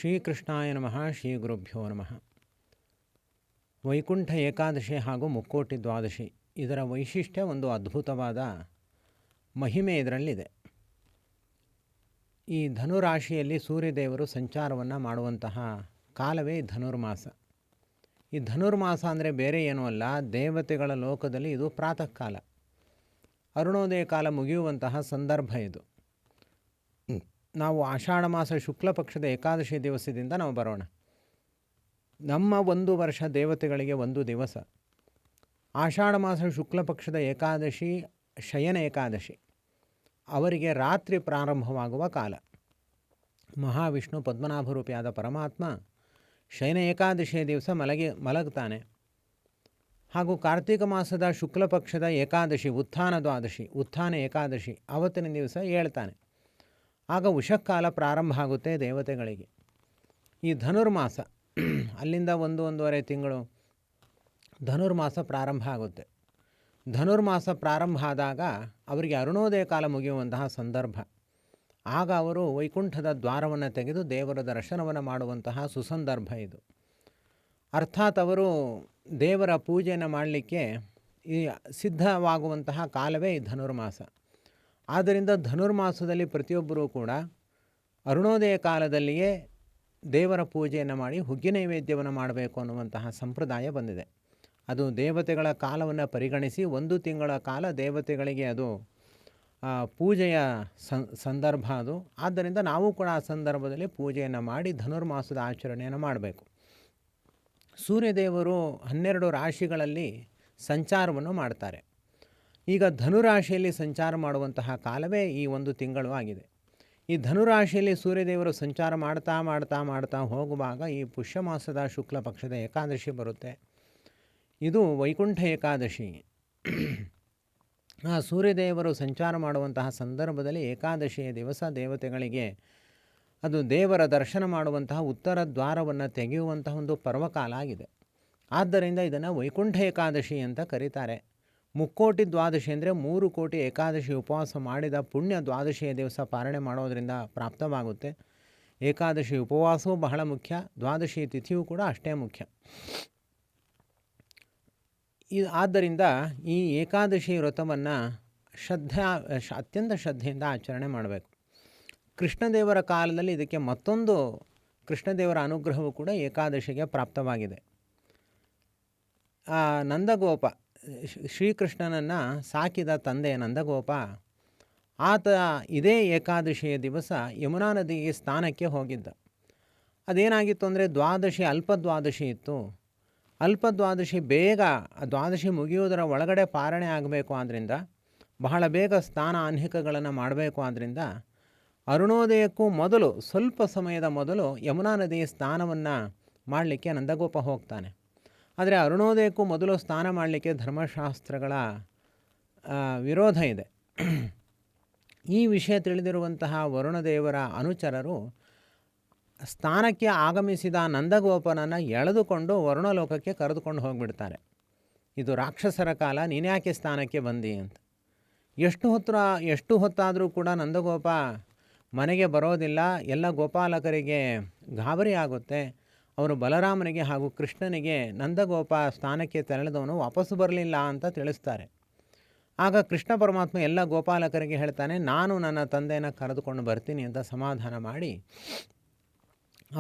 ಶ್ರೀಕೃಷ್ಣಾಯ ನಮಃ. ಶ್ರೀ ಗುರುಭ್ಯೋ ನಮಃ. ವೈಕುಂಠ ಏಕಾದಶಿ ಹಾಗೂ ಮುಕ್ಕೋಟಿ ದ್ವಾದಶಿ ಇದರ ವೈಶಿಷ್ಟ್ಯ ಒಂದು ಅದ್ಭುತವಾದ ಮಹಿಮೆ ಇದರಲ್ಲಿದೆ. ಈ ಧನುರಾಶಿಯಲ್ಲಿ ಸೂರ್ಯದೇವರು ಸಂಚಾರವನ್ನು ಮಾಡುವಂತಹ ಕಾಲವೇ ಧನುರ್ಮಾಸ. ಈ ಧನುರ್ಮಾಸ ಅಂದರೆ ಬೇರೆ ಏನೂ ಅಲ್ಲ, ದೇವತೆಗಳ ಲೋಕದಲ್ಲಿ ಇದು ಪ್ರಾತಃ ಕಾಲ, ಅರುಣೋದಯ ಕಾಲ ಮುಗಿಯುವಂತಹ ಸಂದರ್ಭ ಇದು. ನಾವು ಆಷಾಢ ಮಾಸ ಶುಕ್ಲ ಪಕ್ಷದ ಏಕಾದಶಿ ದಿವಸದಿಂದ ನಾವು ಬರೋಣ. ನಮ್ಮ ಒಂದು ವರ್ಷ ದೇವತೆಗಳಿಗೆ ಒಂದು ದಿವಸ. ಆಷಾಢ ಮಾಸ ಶುಕ್ಲ ಪಕ್ಷದ ಏಕಾದಶಿ ಶಯನ ಏಕಾದಶಿ, ಅವರಿಗೆ ರಾತ್ರಿ ಪ್ರಾರಂಭವಾಗುವ ಕಾಲ. ಮಹಾವಿಷ್ಣು ಪದ್ಮನಾಭರೂಪಿಯಾದ ಪರಮಾತ್ಮ ಶಯನ ಏಕಾದಶಿಯ ದಿವಸ ಮಲಗ್ತಾನೆ. ಹಾಗೂ ಕಾರ್ತಿಕ ಮಾಸದ ಶುಕ್ಲ ಪಕ್ಷದ ಏಕಾದಶಿ ಉತ್ಥಾನ ದ್ವಾದಶಿ, ಉತ್ಥಾನ ಏಕಾದಶಿ ಅವತ್ತಿನ ದಿವಸ ಹೇಳ್ತಾನೆ. ಆಗ ಉಷಃಕಾಲ ಪ್ರಾರಂಭ ಆಗುತ್ತೆ ದೇವತೆಗಳಿಗೆ. ಈ ಧನುರ್ಮಾಸ ಅಲ್ಲಿಂದ ಒಂದೂವರೆ ತಿಂಗಳು ಧನುರ್ಮಾಸ ಪ್ರಾರಂಭ ಆಗುತ್ತೆ. ಧನುರ್ಮಾಸ ಪ್ರಾರಂಭ ಆದಾಗ ಅವರಿಗೆ ಅರುಣೋದಯ ಕಾಲ ಮುಗಿಯುವಂತಹ ಸಂದರ್ಭ. ಆಗ ಅವರು ವೈಕುಂಠದ ದ್ವಾರವನ್ನು ತೆಗೆದು ದೇವರ ದರ್ಶನವನ್ನು ಮಾಡುವಂತಹ ಸುಸಂದರ್ಭ ಇದು. ಅರ್ಥಾತ್ ಅವರು ದೇವರ ಪೂಜೆಯನ್ನು ಮಾಡಲಿಕ್ಕೆ ಈ ಸಿದ್ಧವಾಗುವಂತಹ ಕಾಲವೇ ಈ ಧನುರ್ಮಾಸ. ಆದ್ದರಿಂದ ಧನುರ್ಮಾಸದಲ್ಲಿ ಪ್ರತಿಯೊಬ್ಬರೂ ಕೂಡ ಅರುಣೋದಯ ಕಾಲದಲ್ಲಿಯೇ ದೇವರ ಪೂಜೆಯನ್ನು ಮಾಡಿ ಹುಗ್ಗಿ ನೈವೇದ್ಯವನ್ನು ಮಾಡಬೇಕು ಅನ್ನುವಂತಹ ಸಂಪ್ರದಾಯ ಬಂದಿದೆ. ಅದು ದೇವತೆಗಳ ಕಾಲವನ್ನು ಪರಿಗಣಿಸಿ ಒಂದು ತಿಂಗಳ ಕಾಲ ದೇವತೆಗಳಿಗೆ ಅದು ಪೂಜೆಯ ಸಂದರ್ಭ ಅದು. ಆದ್ದರಿಂದ ನಾವು ಕೂಡ ಆ ಸಂದರ್ಭದಲ್ಲಿ ಪೂಜೆಯನ್ನು ಮಾಡಿ ಧನುರ್ಮಾಸದ ಆಚರಣೆಯನ್ನು ಮಾಡಬೇಕು. ಸೂರ್ಯದೇವರು 12 ರಾಶಿಗಳಲ್ಲಿ ಸಂಚಾರವನ್ನು ಮಾಡ್ತಾರೆ. ಈಗ ಧನುರಾಶಿಯಲ್ಲಿ ಸಂಚಾರ ಮಾಡುವಂತಹ ಕಾಲವೇ ಈ ಒಂದು ತಿಂಗಳು ಆಗಿದೆ. ಈ ಧನುರಾಶಿಯಲ್ಲಿ ಸೂರ್ಯದೇವರು ಸಂಚಾರ ಮಾಡ್ತಾ ಹೋಗುವಾಗ ಈ ಪುಷ್ಯ ಮಾಸದ ಶುಕ್ಲ ಪಕ್ಷದ ಏಕಾದಶಿ ಬರುತ್ತೆ. ಇದು ವೈಕುಂಠ ಏಕಾದಶಿ. ಆ ಸೂರ್ಯದೇವರು ಸಂಚಾರ ಮಾಡುವಂತಹ ಸಂದರ್ಭದಲ್ಲಿ ಏಕಾದಶಿಯ ದಿವಸ ದೇವತೆಗಳಿಗೆ ಅದು ದೇವರ ದರ್ಶನ ಮಾಡುವಂತಹ ಉತ್ತರ ದ್ವಾರವನ್ನು ತೆಗೆಯುವಂತಹ ಒಂದು ಪರ್ವಕಾಲ ಆಗಿದೆ. ಆದ್ದರಿಂದ ಇದನ್ನು ವೈಕುಂಠ ಏಕಾದಶಿ ಅಂತ ಕರೀತಾರೆ. ಮುಕ್ಕೋಟಿ ದ್ವಾದಶಿ ಅಂದರೆ 3 ಕೋಟಿ ಏಕಾದಶಿ ಉಪವಾಸ ಮಾಡಿದ ಪುಣ್ಯ ದ್ವಾದಶಿಯ ದಿವಸ ಪಾರಣೆ ಮಾಡೋದರಿಂದ ಪ್ರಾಪ್ತವಾಗುತ್ತೆ. ಏಕಾದಶಿ ಉಪವಾಸವೂ ಬಹಳ ಮುಖ್ಯ, ದ್ವಾದಶಿ ತಿಥಿಯೂ ಕೂಡ ಅಷ್ಟೇ ಮುಖ್ಯ. ಆದ್ದರಿಂದ ಈ ಏಕಾದಶಿ ವ್ರತವನ್ನು ಅತ್ಯಂತ ಶ್ರದ್ಧೆಯಿಂದ ಆಚರಣೆ ಮಾಡಬೇಕು. ಕೃಷ್ಣದೇವರ ಕಾಲದಲ್ಲಿ ಇದಕ್ಕೆ ಮತ್ತೊಂದು ಕೃಷ್ಣದೇವರ ಅನುಗ್ರಹವೂ ಕೂಡ ಏಕಾದಶಿಗೆ ಪ್ರಾಪ್ತವಾಗಿದೆ. ನಂದಗೋಪ, ಶ್ರೀಕೃಷ್ಣನನ್ನು ಸಾಕಿದ ತಂದೆ ನಂದಗೋಪ, ಆತ ಇದೇ ಏಕಾದಶಿಯ ದಿವಸ ಯಮುನಾ ನದಿಗೆ ಸ್ನಾನಕ್ಕೆ ಹೋಗಿದ್ದ. ಅದೇನಾಗಿತ್ತು ಅಂದರೆ ದ್ವಾದಶಿ ಅಲ್ಪದ್ವಾದಶಿ ಇತ್ತು. ಅಲ್ಪದ್ವಾದಶಿ ಬೇಗ ದ್ವಾದಶಿ ಮುಗಿಯುವುದರ ಒಳಗಡೆ ಪಾರಣೆ ಆಗಬೇಕು. ಆದ್ದರಿಂದ ಬಹಳ ಬೇಗ ಸ್ನಾನ ಆಹ್ನಿಕಗಳನ್ನು ಮಾಡಬೇಕು. ಆದ್ದರಿಂದ ಅರುಣೋದಯಕ್ಕೂ ಮೊದಲು ಸ್ವಲ್ಪ ಸಮಯದ ಮೊದಲು ಯಮುನಾ ನದಿಯ ಸ್ನಾನವನ್ನು ಮಾಡಲಿಕ್ಕೆ ನಂದಗೋಪ ಹೋಗ್ತಾನೆ. ಆದರೆ ಅರುಣೋದಯಕ್ಕೂ ಮೊದಲು ಸ್ನಾನ ಮಾಡಲಿಕ್ಕೆ ಧರ್ಮಶಾಸ್ತ್ರಗಳ ವಿರೋಧ ಇದೆ. ಈ ವಿಷಯ ತಿಳಿದಿರುವಂತಹ ವರುಣದೇವರ ಅನುಚರರು ಸ್ನಾನಕ್ಕೆ ಆಗಮಿಸಿದ ನಂದಗೋಪನನ್ನು ಎಳೆದುಕೊಂಡು ವರುಣಲೋಕಕ್ಕೆ ಕರೆದುಕೊಂಡು ಹೋಗಿಬಿಡ್ತಾರೆ. ಇದು ರಾಕ್ಷಸರ ಕಾಲ, ನೀನ್ಯಾಕೆ ಸ್ನಾನಕ್ಕೆ ಬಂದಿ ಅಂತ. ಎಷ್ಟು ಹೊತ್ತಾದರೂ ಕೂಡ ನಂದಗೋಪ ಮನೆಗೆ ಬರೋದಿಲ್ಲ. ಎಲ್ಲ ಗೋಪಾಲಕರಿಗೆ ಗಾಬರಿ ಆಗುತ್ತೆ. ಅವರು ಬಲರಾಮನಿಗೆ ಹಾಗೂ ಕೃಷ್ಣನಿಗೆ ನಂದಗೋಪ ಸ್ಥಾನಕ್ಕೆ ತೆರಳಿದವನು ವಾಪಸ್ಸು ಬರಲಿಲ್ಲ ಅಂತ ತಿಳಿಸ್ತಾರೆ. ಆಗ ಕೃಷ್ಣ ಪರಮಾತ್ಮ ಎಲ್ಲ ಗೋಪಾಲಕರಿಗೆ ಹೇಳ್ತಾನೆ, ನಾನು ನನ್ನ ತಂದೆಯನ್ನು ಕರೆದುಕೊಂಡು ಬರ್ತೀನಿ ಅಂತ ಸಮಾಧಾನ ಮಾಡಿ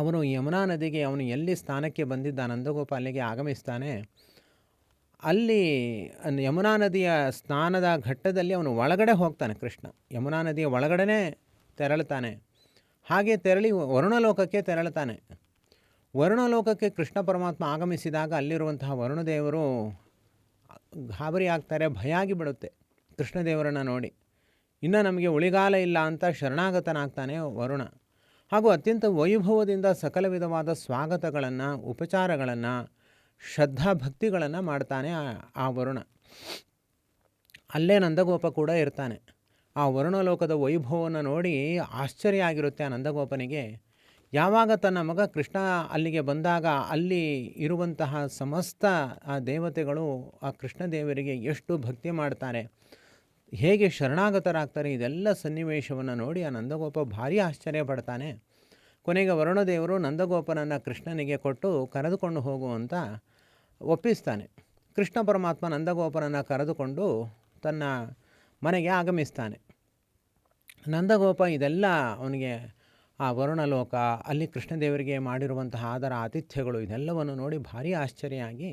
ಅವನು ಯಮುನಾ ನದಿಗೆ ಅವನು ಎಲ್ಲಿ ಸ್ಥಾನಕ್ಕೆ ಬಂದಿದ್ದ ನಂದಗೋಪ ಅಲ್ಲಿಗೆ ಆಗಮಿಸ್ತಾನೆ. ಅಲ್ಲಿ ಯಮುನಾ ನದಿಯ ಸ್ನಾನದ ಘಟ್ಟದಲ್ಲಿ ಅವನು ಒಳಗಡೆ ಹೋಗ್ತಾನೆ. ಕೃಷ್ಣ ಯಮುನಾ ನದಿಯ ಒಳಗಡೆ ತೆರಳುತ್ತಾನೆ. ಹಾಗೆ ತೆರಳಿ ವರುಣಲೋಕಕ್ಕೆ ತೆರಳುತ್ತಾನೆ. ವರುಣಲೋಕಕ್ಕೆ ಕೃಷ್ಣ ಪರಮಾತ್ಮ ಆಗಮಿಸಿದಾಗ ಅಲ್ಲಿರುವಂತಹ ವರುಣದೇವರು ಗಾಬರಿ ಆಗ್ತಾರೆ, ಭಯ ಆಗಿಬಿಡುತ್ತೆ ಕೃಷ್ಣದೇವರನ್ನು ನೋಡಿ. ಇನ್ನು ನಮಗೆ ಉಳಿಗಾಲ ಇಲ್ಲ ಅಂತ ಶರಣಾಗತನಾಗ್ತಾನೆ ವರುಣ. ಹಾಗೂ ಅತ್ಯಂತ ವೈಭವದಿಂದ ಸಕಲ ವಿಧವಾದ ಸ್ವಾಗತಗಳನ್ನು, ಉಪಚಾರಗಳನ್ನು, ಶ್ರದ್ಧಾಭಕ್ತಿಗಳನ್ನು ಮಾಡ್ತಾನೆ ಆ ವರುಣ. ಅಲ್ಲೇ ನಂದಗೋಪ ಕೂಡ ಇರ್ತಾನೆ. ಆ ವರುಣಲೋಕದ ವೈಭವವನ್ನು ನೋಡಿ ಆಶ್ಚರ್ಯ ಆಗಿರುತ್ತೆ ಆ ನಂದಗೋಪನಿಗೆ. ಯಾವಾಗ ತನ್ನ ಮಗ ಕೃಷ್ಣ ಅಲ್ಲಿಗೆ ಬಂದಾಗ ಅಲ್ಲಿ ಇರುವಂತಹ ಸಮಸ್ತ ಆ ದೇವತೆಗಳು ಆ ಕೃಷ್ಣದೇವರಿಗೆ ಎಷ್ಟು ಭಕ್ತಿ ಮಾಡ್ತಾರೆ, ಹೇಗೆ ಶರಣಾಗತರಾಗ್ತಾರೆ, ಇದೆಲ್ಲ ಸನ್ನಿವೇಶವನ್ನು ನೋಡಿ ಆ ನಂದಗೋಪ ಭಾರಿ ಆಶ್ಚರ್ಯ ಪಡ್ತಾನೆ. ಕೊನೆಗೆ ವರುಣದೇವರು ನಂದಗೋಪನನ್ನು ಕೃಷ್ಣನಿಗೆ ಕೊಟ್ಟು ಕರೆದುಕೊಂಡು ಹೋಗುವಂತ ಒಪ್ಪಿಸ್ತಾನೆ. ಕೃಷ್ಣ ಪರಮಾತ್ಮ ನಂದಗೋಪನನ್ನು ಕರೆದುಕೊಂಡು ತನ್ನ ಮನೆಗೆ ಆಗಮಿಸ್ತಾನೆ. ನಂದಗೋಪ ಇದೆಲ್ಲ ಅವನಿಗೆ ಆ ವರುಣಲೋಕ, ಅಲ್ಲಿ ಕೃಷ್ಣದೇವರಿಗೆ ಮಾಡಿರುವಂತಹ ಆದರ ಆತಿಥ್ಯಗಳು ಇದೆಲ್ಲವನ್ನು ನೋಡಿ ಭಾರಿ ಆಶ್ಚರ್ಯ ಆಗಿ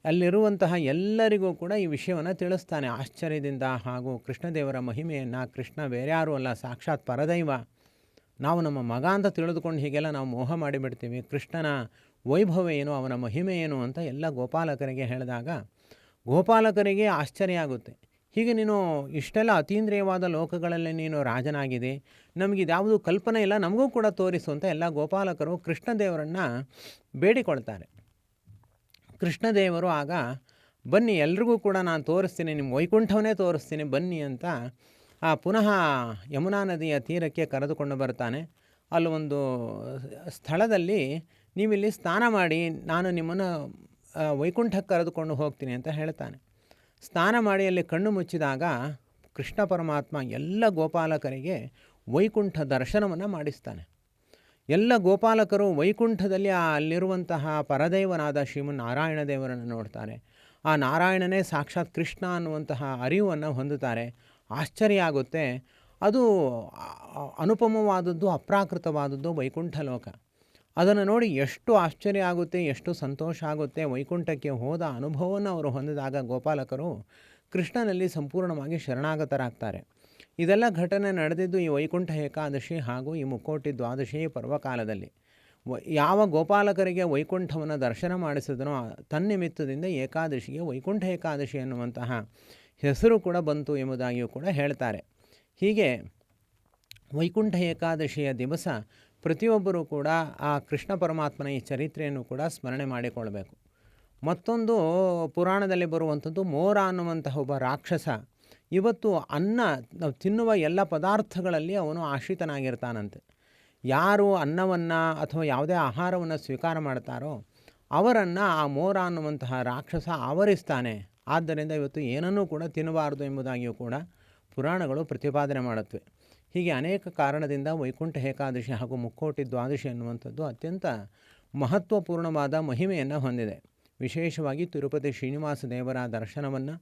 ಅಲ್ಲಿರುವಂತಹ ಎಲ್ಲರಿಗೂ ಕೂಡ ಈ ವಿಷಯವನ್ನು ತಿಳಿಸ್ತಾನೆ ಆಶ್ಚರ್ಯದಿಂದ. ಹಾಗೂ ಕೃಷ್ಣದೇವರ ಮಹಿಮೆಯನ್ನು, ಕೃಷ್ಣ ಬೇರ್ಯಾರೂ ಅಲ್ಲ, ಸಾಕ್ಷಾತ್ ಪರದೈವ, ನಾವು ನಮ್ಮ ಮಗ ಅಂತ ತಿಳಿದುಕೊಂಡು ಹೀಗೆಲ್ಲ ನಾವು ಮೋಹ ಮಾಡಿಬಿಡ್ತೀವಿ, ಕೃಷ್ಣನ ವೈಭವ ಏನು, ಅವನ ಮಹಿಮೆ ಏನು ಅಂತ ಎಲ್ಲ ಗೋಪಾಲಕರಿಗೆ ಹೇಳಿದಾಗ ಗೋಪಾಲಕರಿಗೆ ಆಶ್ಚರ್ಯ ಆಗುತ್ತೆ. ಹೀಗೆ ನೀನು ಇಷ್ಟೆಲ್ಲ ಅತೀಂದ್ರಿಯವಾದ ಲೋಕಗಳಲ್ಲಿ ನೀನು ರಾಜನಾಗಿದೆ, ನಮಗಿದ್ಯಾವುದು ಕಲ್ಪನೆ ಇಲ್ಲ, ನಮಗೂ ಕೂಡ ತೋರಿಸು ಅಂತ ಎಲ್ಲ ಗೋಪಾಲಕರು ಕೃಷ್ಣದೇವರನ್ನು ಬೇಡಿಕೊಳ್ತಾರೆ. ಕೃಷ್ಣದೇವರು ಆಗ ಬನ್ನಿ ಎಲ್ರಿಗೂ ಕೂಡ ನಾನು ತೋರಿಸ್ತೀನಿ, ನಿಮ್ಮ ವೈಕುಂಠವನ್ನೇ ತೋರಿಸ್ತೀನಿ ಬನ್ನಿ ಅಂತ ಪುನಃ ಯಮುನಾ ನದಿಯ ತೀರಕ್ಕೆ ಕರೆದುಕೊಂಡು ಬರ್ತಾನೆ. ಅಲ್ಲೊಂದು ಸ್ಥಳದಲ್ಲಿ ನೀವಿಲ್ಲಿ ಸ್ನಾನ ಮಾಡಿ ನಾನು ನಿಮ್ಮನ್ನು ವೈಕುಂಠಕ್ಕೆ ಕರೆದುಕೊಂಡು ಹೋಗ್ತೀನಿ ಅಂತ ಹೇಳ್ತಾನೆ. ಸ್ನಾನ ಮಾಡಿ ಅಲ್ಲಿ ಕಣ್ಣು ಮುಚ್ಚಿದಾಗ ಕೃಷ್ಣ ಪರಮಾತ್ಮ ಎಲ್ಲ ಗೋಪಾಲಕರಿಗೆ ವೈಕುಂಠ ದರ್ಶನವನ್ನು ಮಾಡಿಸ್ತಾನೆ. ಎಲ್ಲ ಗೋಪಾಲಕರು ವೈಕುಂಠದಲ್ಲಿ ಅಲ್ಲಿರುವಂತಹ ಪರದೈವನಾದ ಶ್ರೀಮನ್ನಾರಾಯಣ ದೇವರನ್ನು ನೋಡ್ತಾರೆ. ಆ ನಾರಾಯಣನೇ ಸಾಕ್ಷಾತ್ ಕೃಷ್ಣ ಅನ್ನುವಂತಹ ಅರಿವನ್ನು ಹೊಂದುತ್ತಾರೆ. ಆಶ್ಚರ್ಯ ಆಗುತ್ತೆ. ಅದು ಅನುಪಮವಾದದ್ದು, ಅಪ್ರಾಕೃತವಾದದ್ದು ವೈಕುಂಠ ಲೋಕ. ಅದನ್ನು ನೋಡಿ ಎಷ್ಟು ಆಶ್ಚರ್ಯ ಆಗುತ್ತೆ, ಎಷ್ಟು ಸಂತೋಷ ಆಗುತ್ತೆ. ವೈಕುಂಠಕ್ಕೆ ಹೋದ ಅನುಭವವನ್ನು ಅವರು ಹೊಂದಿದಾಗ ಗೋಪಾಲಕರು ಕೃಷ್ಣನಲ್ಲಿ ಸಂಪೂರ್ಣವಾಗಿ ಶರಣಾಗತರಾಗ್ತಾರೆ. ಇದೆಲ್ಲ ಘಟನೆ ನಡೆದಿದ್ದು ಈ ವೈಕುಂಠ ಏಕಾದಶಿ ಹಾಗೂ ಈ ಮುಕ್ಕೋಟಿ ದ್ವಾದಶಿ ಪರ್ವಕಾಲದಲ್ಲಿ. ಯಾವ ಗೋಪಾಲಕರಿಗೆ ವೈಕುಂಠವನ್ನು ದರ್ಶನ ಮಾಡಿಸಿದನೋ ತನ್ನಿಮಿತ್ತದಿಂದ ಏಕಾದಶಿಗೆ ವೈಕುಂಠ ಏಕಾದಶಿ ಎನ್ನುವಂತಹ ಹೆಸರು ಕೂಡ ಬಂತು ಎಂಬುದಾಗಿಯೂ ಕೂಡ ಹೇಳ್ತಾರೆ. ಹೀಗೆ ವೈಕುಂಠ ಏಕಾದಶಿಯ ದಿವಸ ಪ್ರತಿಯೊಬ್ಬರೂ ಕೂಡ ಆ ಕೃಷ್ಣ ಪರಮಾತ್ಮನ ಈ ಚರಿತ್ರೆಯನ್ನು ಕೂಡ ಸ್ಮರಣೆ ಮಾಡಿಕೊಳ್ಬೇಕು. ಮತ್ತೊಂದು ಪುರಾಣದಲ್ಲಿ ಬರುವಂಥದ್ದು ಮೋರ ಅನ್ನುವಂತಹ ಒಬ್ಬ ರಾಕ್ಷಸ ಇವತ್ತು ನಾವು ತಿನ್ನುವ ಎಲ್ಲ ಪದಾರ್ಥಗಳಲ್ಲಿ ಅವನು ಆಶ್ರಿತನಾಗಿರ್ತಾನಂತೆ. ಯಾರು ಅನ್ನವನ್ನು ಅಥವಾ ಯಾವುದೇ ಆಹಾರವನ್ನು ಸ್ವೀಕಾರ ಮಾಡ್ತಾರೋ ಅವರನ್ನು ಆ ಮೋರ ಅನ್ನುವಂತಹ ರಾಕ್ಷಸ ಆವರಿಸ್ತಾನೆ. ಆದ್ದರಿಂದ ಇವತ್ತು ಏನನ್ನೂ ಕೂಡ ತಿನ್ನಬಾರದು ಎಂಬುದಾಗಿಯೂ ಕೂಡ ಪುರಾಣಗಳು ಪ್ರತಿಪಾದನೆ ಮಾಡುತ್ತವೆ. ಹೀಗೆ ಅನೇಕ ಕಾರಣದಿಂದ ವೈಕುಂಠ ಏಕಾದಶಿ ಹಾಗೂ ಮುಕ್ಕೋಟಿ ದ್ವಾದಶಿ ಅನ್ನುವಂಥದ್ದು ಅತ್ಯಂತ ಮಹತ್ವಪೂರ್ಣವಾದ ಮಹಿಮೆಯನ್ನು ಹೊಂದಿದೆ. ವಿಶೇಷವಾಗಿ ತಿರುಪತಿ ಶ್ರೀನಿವಾಸ ದೇವರ ದರ್ಶನವನ್ನು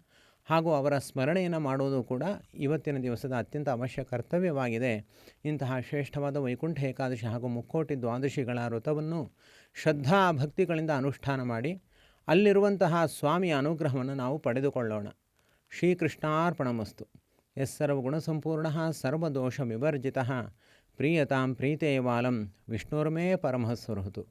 ಹಾಗೂ ಅವರ ಸ್ಮರಣೆಯನ್ನು ಮಾಡುವುದು ಕೂಡ ಇವತ್ತಿನ ದಿವಸದ ಅತ್ಯಂತ ಅವಶ್ಯ ಕರ್ತವ್ಯವಾಗಿದೆ. ಇಂತಹ ಶ್ರೇಷ್ಠವಾದ ವೈಕುಂಠ ಏಕಾದಶಿ ಹಾಗೂ ಮುಕ್ಕೋಟಿ ದ್ವಾದಶಿಗಳ ವ್ರತವನ್ನು ಶ್ರದ್ಧಾ ಭಕ್ತಿಗಳಿಂದ ಅನುಷ್ಠಾನ ಮಾಡಿ ಅಲ್ಲಿರುವಂತಹ ಸ್ವಾಮಿಯ ಅನುಗ್ರಹವನ್ನು ನಾವು ಪಡೆದುಕೊಳ್ಳೋಣ. ಶ್ರೀಕೃಷ್ಣಾರ್ಪಣಮಸ್ತು. ಯಸ್ಸರ್ವಗುಣಸಂಪೂರ್ಣಃ ಸರ್ವದೋಷ ವಿವರ್ಜಿತಃ ಪ್ರೀಯತಾಂ ಪ್ರೀತೇವಾಲಂ ವಿಷ್ಣುರ್ಮೇ ಪರಮಃ ಸುಹೃತು.